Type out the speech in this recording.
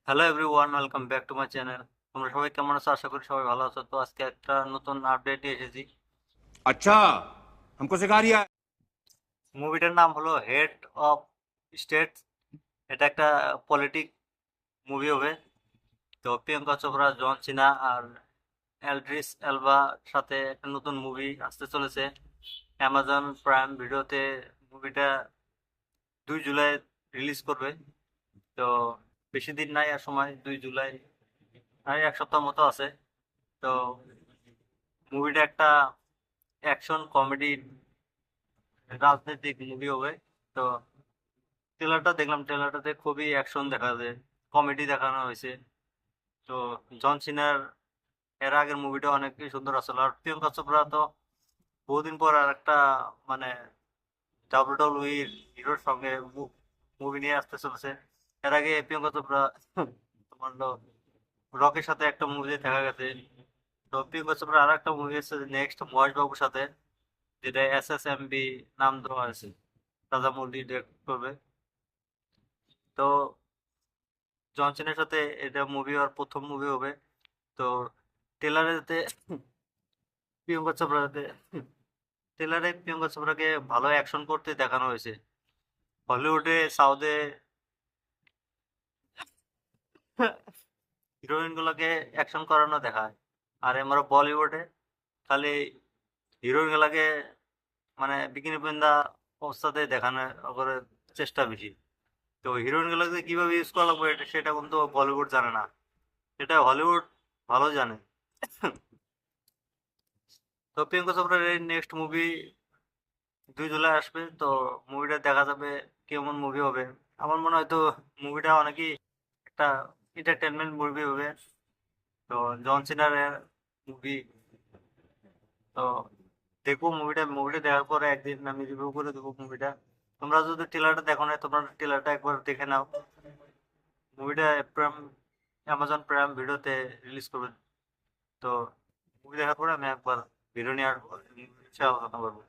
Hello everyone, welcome back to my channel. তোমরা সবাই কেমন আছো? আশা করি সবাই ভালো আছো। তো আজকে একটা নতুন আপডেট নিয়ে এসেছি। अच्छा हमको सिखा रिया है। মুভিটার নাম হলো হেড অফ স্টেট। এটা একটা পলিটিক মুভি হবে। তো প্রিয়াঙ্কা চোপড়া, জন সিনা আর এলড্রিস এলবা সাথে একটা নতুন মুভি আসতে চলেছে অ্যামাজন প্রাইম ভিডিওতে। মুভিটা 2 জুলাই রিলিজ করবে। তো বেশি দিন নাই আর সময়, 2 জুলাই আর এক সপ্তাহ মতো আছে। তো মুভিটা একটা অ্যাকশন কমেডি রাজনৈতিক মুভি হবে। তো ট্রেলারটা দেখলাম, ট্রেলারটাতে খুবই অ্যাকশন দেখা যায়, কমেডি দেখানো হয়েছে। তো জন সিনার এর আগের মুভিটা অনেকই সুন্দর আসলে। আর প্রিয়াঙ্কা চোপড়া তো বহুদিন পর আর একটা মানে ডাব্লিউডাব্লিউই হিরোর সঙ্গে মুভি নিয়ে আসতে চলেছে। এর আগে প্রিয়াঙ্কা চোপড়া তোমার রকের সাথে একটা মুভি দেখা গেছে। তো প্রিয়াঙ্কা চোপড়া আর একটা মুভি এসেছে নেক্সট মহেশ বাবুর সাথে, যেটা SSMB নাম দেওয়া আছে। রাজামৌলি ডিরেক্ট করবে। তো জনসনের সাথে এটা মুভি আর প্রথম মুভি হবে। তো ট্রেলারেতে প্রিয়ঙ্কা চোপড়াতে ট্রেলারে প্রিয়ঙ্কা চোপড়াকে ভালো অ্যাকশন করতে দেখানো হয়েছে। হলিউডে সাউথে হিরোইন গুলাকে অ্যাকশন করানো দেখায়, আর আমরা বলিউডে খালি হিরোইন গুলাকে মানে বিকিনি পিন্দা অবস্থাতে দেখানো করে চেষ্টা বেশি। তো হিরোইন গুলোকে কিভাবে ইউজ করা লাগবে সেটা কিন্তু বলিউড জানে না, সেটা হলিউড ভালো জানে। তো প্রিয়াঙ্কা চোপড়ার এই নেক্সট মুভি 2 জুলাই আসবে। তো মুভিটা দেখা যাবে কেমন মুভি হবে। আমার মনে হয় তো মুভিটা অনেকই একটা এন্টারটেনমেন্ট মুভি হবে। তো জন সিনার মুভি। তো দেখবো মুভিটা, মুভিটা দেখার পরে একদিন আমি রিভিউ করে দেবো মুভিটা। তোমরা যদি ট্রেলারটা দেখো না, তোমরা ট্রেলারটা একবার দেখে নাও। মুভিটা প্রাইম অ্যামাজন প্রাইম ভিডিওতে রিলিজ করবে। তো মুভি দেখার পরে আমি একবার ভিডিও নিয়ে আসবো, সে আলোচনা করবো।